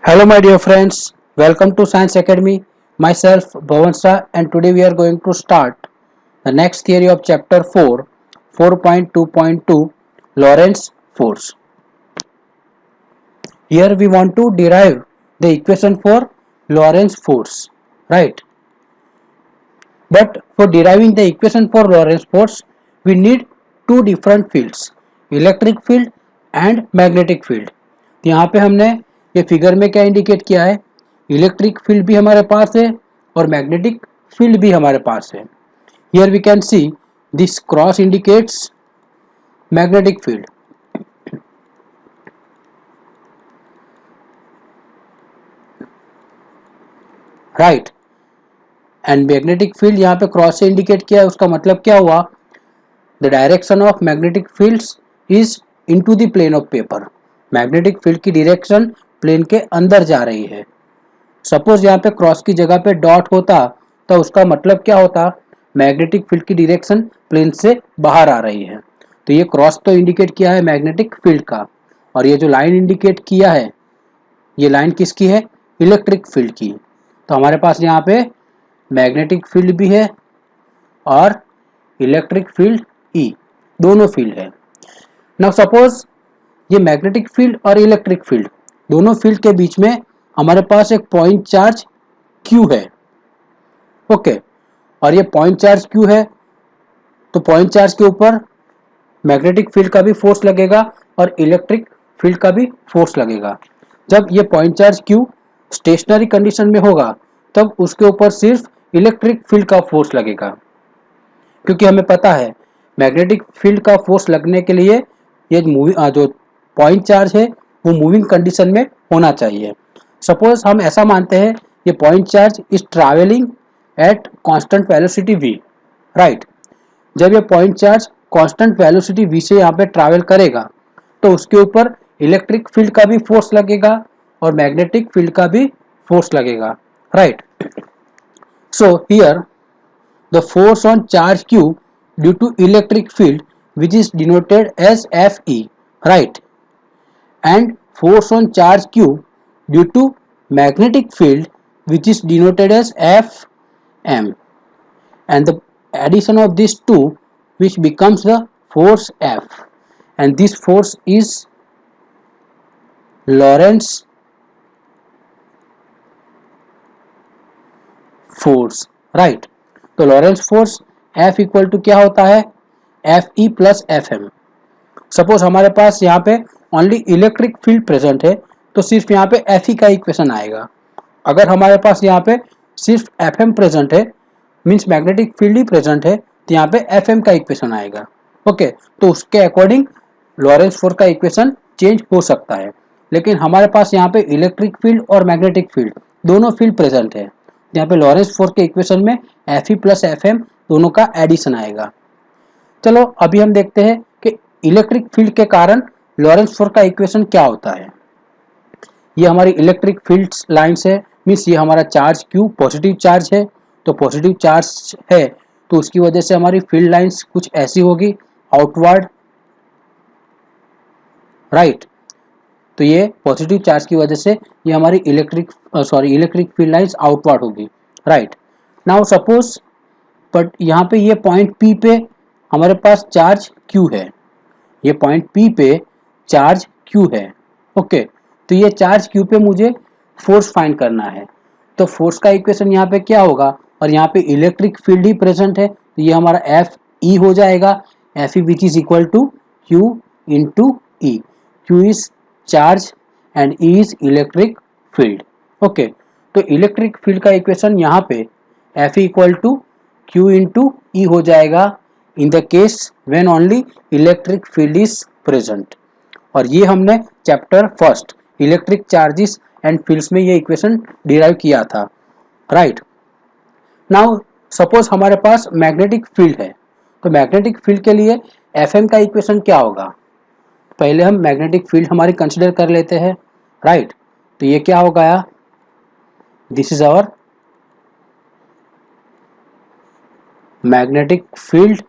Hello my dear friends, welcome to Science Academy. Myself Bhavan Shah, and today we are going to start the next theory of chapter 4, 4.2.2, Lorentz force. Here we want to derive the equation for Lorentz force, right? But for deriving the equation for Lorentz force, we need two different fields, electric field and magnetic field. तो यहाँ पे हमने ये figure में क्या indicate किया है, electric field भी हमारे पास है और मैग्नेटिक फील्ड भी हमारे पास है. Here we can see this cross indicates magnetic field. Right. And magnetic field यहाँ पे क्रॉस से इंडिकेट किया है, उसका मतलब क्या हुआ, the direction of magnetic fields is into the plane of paper. Magnetic field की डायरेक्शन प्लेन के अंदर जा रही है. सपोज यहाँ पे क्रॉस की जगह पे डॉट होता तो उसका मतलब क्या होता, मैग्नेटिक फील्ड की डायरेक्शन प्लेन से बाहर आ रही है. तो ये क्रॉस तो इंडिकेट किया है मैग्नेटिक फील्ड का, और ये जो लाइन इंडिकेट किया है ये लाइन किसकी है, इलेक्ट्रिक फील्ड की. तो हमारे पास यहाँ पे मैग्नेटिक फील्ड भी है और इलेक्ट्रिक फील्ड ई, दोनों फील्ड है. नाउ सपोज ये मैग्नेटिक फील्ड और इलेक्ट्रिक फील्ड दोनों फील्ड के बीच में हमारे पास एक पॉइंट चार्ज Q है. ओके, और ये पॉइंट चार्ज Q है तो पॉइंट चार्ज के ऊपर मैग्नेटिक फील्ड का भी फोर्स लगेगा और इलेक्ट्रिक फील्ड का भी फोर्स लगेगा. जब ये point charge Q stationary condition में होगा तब उसके ऊपर सिर्फ इलेक्ट्रिक फील्ड का फोर्स लगेगा, क्योंकि हमें पता है मैग्नेटिक फील्ड का फोर्स लगने के लिए ये जो पॉइंट चार्ज है वो मूविंग कंडीशन में होना चाहिए. सपोज हम ऐसा मानते हैं ये point charge is travelling at constant velocity v, right. जब ये point charge constant velocity v से यहाँ पे ट्रैवल करेगा तो उसके ऊपर इलेक्ट्रिक फील्ड का भी फोर्स लगेगा और मैग्नेटिक फील्ड का भी फोर्स लगेगा, right. So here the force on charge Q due to electric field, which is denoted as Fe, right, and force on charge Q due to magnetic field, which is denoted as Fm, and the addition of these two which becomes the force F, and this force is Lorentz force, right. तो Lorentz force F equal to क्या होता है, F E plus F M. Suppose हमारे पास यहाँ पे only electric field present है तो सिर्फ यहाँ पे एफ ई का इक्वेशन आएगा. अगर हमारे पास यहाँ पे सिर्फ एफ एम प्रेजेंट है, मीन्स मैग्नेटिक फील्ड ही प्रेजेंट है, तो यहाँ पे एफ एम का इक्वेशन आएगा. ओके, तो उसके अकॉर्डिंग लॉरेंस फोर्स का इक्वेशन चेंज हो सकता है. लेकिन हमारे पास यहाँ पे इलेक्ट्रिक फील्ड और मैग्नेटिक फील्ड दोनों फील्ड प्रेजेंट है, यहाँ पे लॉरेंस फोर्स के इक्वेशन में F E plus F M दोनों का एडिशन आएगा. चलो अभी हम देखते हैं कि इलेक्ट्रिक फील्ड के कारण लॉरेंस फोर्स का इक्वेशन क्या होता है. ये हमारी इलेक्ट्रिक फील्ड लाइंस है, मीन्स ये हमारा चार्ज Q पॉजिटिव चार्ज है, तो पॉजिटिव चार्ज है तो उसकी वजह से हमारी फील्ड लाइंस कुछ ऐसी होगी, आउटवर्ड, राइट. तो ये पॉजिटिव चार्ज की वजह से ये हमारी इलेक्ट्रिक फील्ड लाइंस आउटवर्ड होगी, राइट. नाउ सपोज बट यहाँ पे ये पॉइंट P पे हमारे पास चार्ज Q है, ये पॉइंट P पे चार्ज Q है. ओके, तो ये चार्ज Q पे मुझे फोर्स फाइंड करना है. तो फोर्स का इक्वेशन यहाँ पे क्या होगा, और यहाँ पे इलेक्ट्रिक फील्ड ही प्रेजेंट है तो ये हमारा एफ ई हो जाएगा, F E which is equal to Q into E. Q is charge and E is electric field. Okay, तो इलेक्ट्रिक फील्ड का इक्वेशन यहाँ पे F equal to Q into E हो जाएगा in the case when only electric field is present. और ये हमने chapter first electric charges and fields में ये इक्वेशन डिराइव किया था, राइट. नाउ सपोज हमारे पास मैग्नेटिक फील्ड है, तो मैग्नेटिक फील्ड के लिए एफएम का इक्वेशन क्या होगा, पहले हम मैग्नेटिक फील्ड हमारी कंसिडर कर लेते हैं, राइट. तो ये क्या हो गया, this is our magnetic field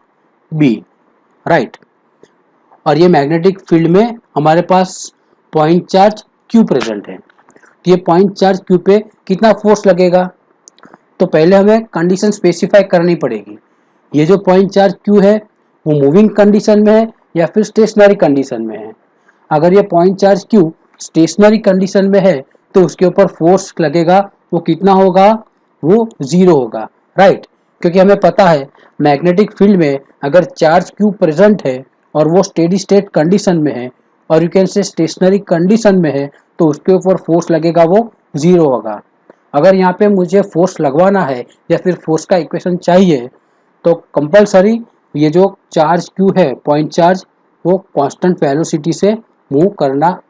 B, right. और ये मैग्नेटिक फील्ड में हमारे पास पॉइंट चार्ज Q प्रेजेंट है. तो ये पॉइंट चार्ज क्यू पे कितना फोर्स लगेगा, तो पहले हमें कंडीशन स्पेसिफाई करनी पड़ेगी। ये जो पॉइंट चार्ज क्यू है वो मूविंग कंडीशन में है या फिर स्टेशनरी कंडीशन में है। अगर ये point charge Q stationary condition में है तो उसके ऊपर फोर्स लगेगा वो कितना होगा, वो 0 होगा, राइट। क्योंकि हमें पता है मैग्नेटिक फील्ड में अगर चार्ज क्यू प्रेजेंट है और वो स्टेडी स्टेट कंडीशन में है और you can say stationary condition में है तो उसके ऊपर फोर्स लगेगा वो 0 होगा। अगर यहाँ पे मुझे फोर्स लगवाना है या फिर फोर्स का इक्वेशन चाहिए तो कंपलसरी ये जो चार्ज क्यू है पॉइंट चार्ज वो कांस्टेंट वेलोसिटी से मूव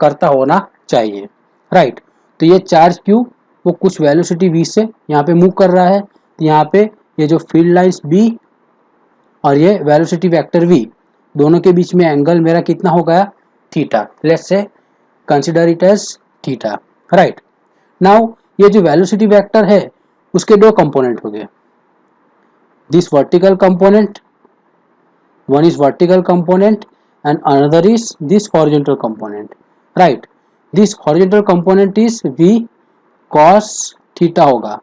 करता होना चाहिए, राइट। तो ये चार्ज क्यू वो कुछ वेलोसिटी v से यहाँ पे मूव कर रहा है, तो यहाँ पे ये जो फील्ड लाइंस b और ये वेलोसिटी वेक्टर v दोनों के बीच में एंगल मेरा कितना हो गया, theta. Let's say consider it as theta, right. Now ये जो वेलोसिटी वेक्टर है उसके दो कंपोनेंट हो गए, this vertical component, one is vertical component and another is this horizontal component, right। this horizontal component is v cos theta होगा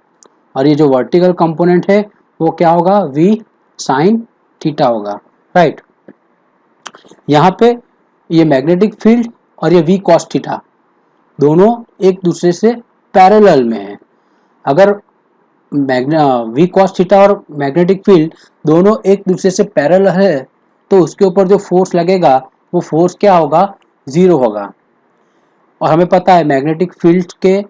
और ये जो वर्टिकल कंपोनेंट है वो क्या होगा, v sin थीटा होगा, राइट। यहाँ पे ये मैग्नेटिक फील्ड और ये v cos थीटा दोनों एक दूसरे से पैरेलल में है। अगर वी कॉस थीटा और मैग्नेटिक फील्ड दोनों एक दूसरे से पैरेलल है तो उसके ऊपर जो फोर्स लगेगा वो फोर्स क्या होगा, 0 होगा। और हमें पता है मैग्नेटिक फील्ड के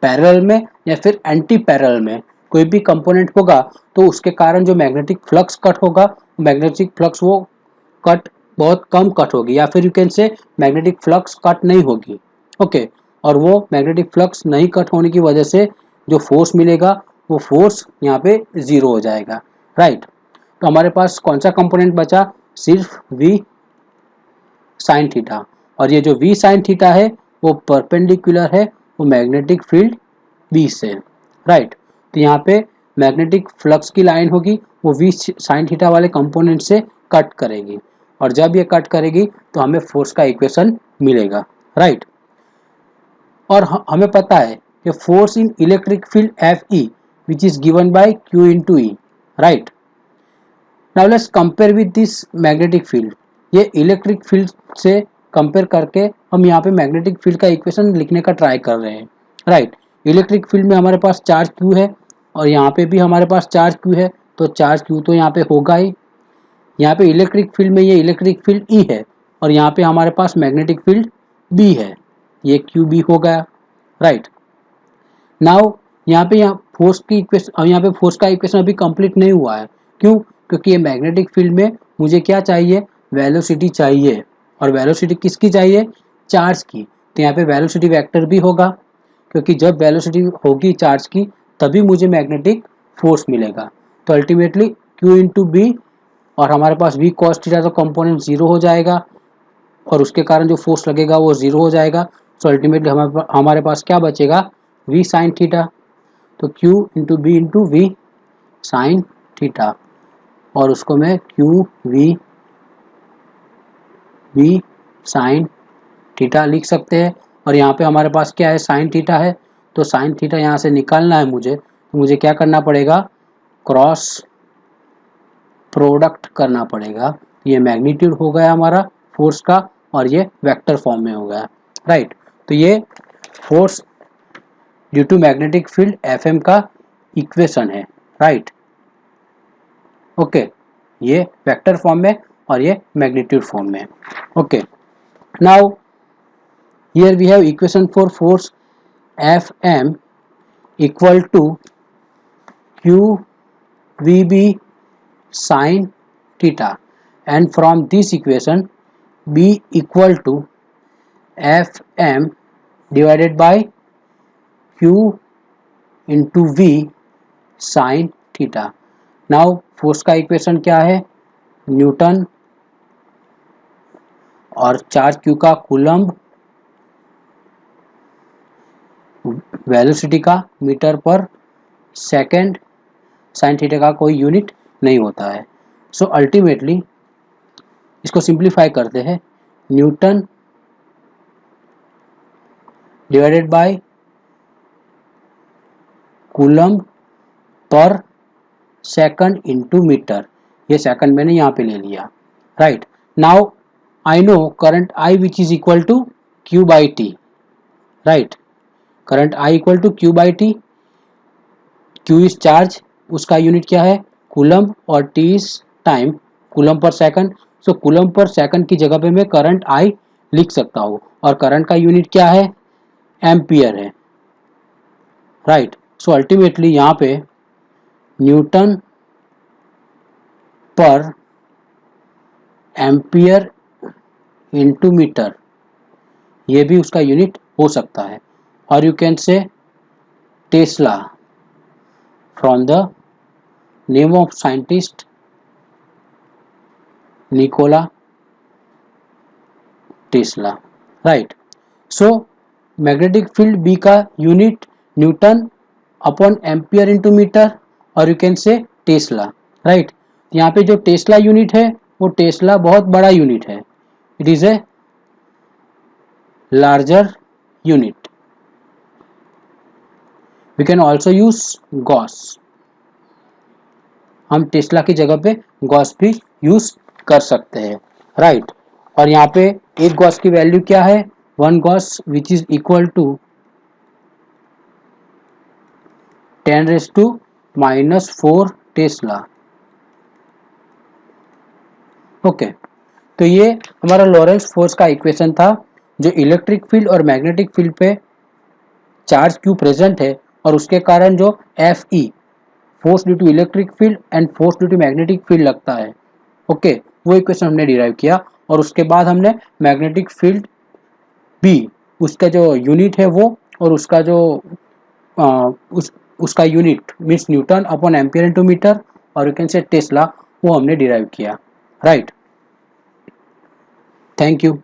पैरेलल में या फिर एंटी पैरेलल में कोई भी कंपोनेंट होगा तो उसके कारण जो मैग्नेटिक फ्लक्स कट होगा, मैग्नेटिक फ्लक्स वो कट बहुत कम कट होगी या फिर यू कैन से मैग्नेटिक फ्लक्स कट नहीं होगी, ओके। और वो मैग्नेटिक फ्लक्स नहीं कट होने की वजह से जो फोर्स मिलेगा वो फोर्स यहाँ पे 0 हो जाएगा, राइट। तो हमारे पास कौन सा कंपोनेंट बचा, सिर्फ v साइन थीटा। और ये जो v साइन थीटा है वो परपेंडिकुलर है वो मैग्नेटिक फील्ड b से, राइट। तो यहाँ पे मैग्नेटिक फ्लक्स की लाइन होगी वो v साइन थीटा वाले कंपोनेंट से कट करेगी और जब ये कट करेगी तो हमें फोर्स का इक्वेशन मिलेगा, राइट। और हमें पता है कि force in electric field Fe which is given by Q into E, right। Now let's compare with this magnetic field। ये इलेक्ट्रिक फील्ड से कंपेयर करके हम यहाँ पे मैग्नेटिक फील्ड का इक्वेशन लिखने का ट्राई कर रहे हैं, राइट। इलेक्ट्रिक फील्ड में हमारे पास चार्ज Q है और यहाँ पे भी हमारे पास चार्ज Q है, तो चार्ज Q तो यहाँ पे होगा ही। यहाँ पे इलेक्ट्रिक फील्ड में ये इलेक्ट्रिक फील्ड E है और यहाँ पे हमारे पास मैग्नेटिक फील्ड B है, ये QB हो गया, राइट। नाउ यहाँ पे फोर्स की इक्वेशन, यहाँ पे फोर्स का इक्वेशन अभी कंप्लीट नहीं हुआ है, क्यों, क्योंकि ये मैग्नेटिक फील्ड में मुझे क्या चाहिए, वेलोसिटी चाहिए। और वेलोसिटी किसकी चाहिए, चार्ज की। तो यहाँ पे वेलोसिटी वेक्टर भी होगा क्योंकि जब वेलोसिटी होगी चार्ज की तभी मुझे मैग्नेटिक फोर्स मिलेगा। तो अल्टीमेटली Q इंटू बी और हमारे पास v cos थीटा तो कंपोनेंट 0 हो जाएगा और उसके कारण जो फोर्स लगेगा वो 0 हो जाएगा। सो अल्टीमेटली हमारे पास क्या बचेगा, v साइन थीटा। तो Q into B into V sine theta और उसको मैं Q v साइन थीटा लिख सकते हैं। और यहाँ पे हमारे पास क्या है, साइन थीटा है, तो साइन थीटा यहाँ से निकालना है मुझे, तो मुझे क्या करना पड़ेगा, क्रॉस प्रोडक्ट करना पड़ेगा। ये मैग्नीट्यूड हो गया हमारा फोर्स का और ये वेक्टर फॉर्म में हो गया, राइट। तो ये force due to magnetic field FM का इक्वेशन है, राइट, ओके। ये वेक्टर फॉर्म में और ये मैग्नीट्यूड फॉर्म में, okay. Now here we have equation for force FM equal to QVB sin theta and from this equation B equal to FM divided by Q into V sin theta। Now force का equation क्या है, Newton और charge Q का coulomb, velocity का metre पर second, sine theta का कोई unit नहीं होता है। सो अल्टीमेटली इसको सिंप्लीफाई करते हैं, newton divided by coulomb per second into metre, ये सेकंड मैंने यहाँ पे ले लिया, right. Now I know current I which is equal to Q by T, right. Current I equal to Q by T, Q is charge, उसका unit क्या है coulomb, और T is time, coulomb per second. So coulomb per second की जगह पे मैं current I लिख सकता हूँ, और करंट का यूनिट क्या है एम्पियर है, राइट। सो अल्टीमेटली यहाँ पे न्यूटन पर एम्पियर इंटू मीटर, ये भी उसका यूनिट हो सकता है, और you can say Tesla from the name of scientist Nikola Tesla, right. So magnetic field B का unit newton upon ampere into metre, और you can say Tesla, right. यहाँ पे जो टेस्ला यूनिट है वो टेस्ला बहुत बड़ा यूनिट है, it is a larger unit. We can also use gauss, हम टेस्ला की जगह पे गॉस भी यूज कर सकते हैं, राइट। और यहाँ पे एक गॉस की वैल्यू क्या है, one gauss which is equal to 10⁻⁻⁴ tesla, okay. तो ये हमारा लॉरेंस फोर्स का इक्वेशन था, जो इलेक्ट्रिक फील्ड और मैग्नेटिक फील्ड पे चार्ज क्यू प्रेजेंट है, और उसके कारण जो F E force due to electric field and force due to magnetic field लगता है, ओके, वो इक्वेशन हमने डिराइव किया। और उसके बाद हमने मैग्नेटिक फील्ड बी, उसका जो यूनिट है वो, और उसका जो उसका unit means newton upon ampere into metre, और यू कैन से टेस्ला, वो हमने डिराइव किया, राइट। Thank you.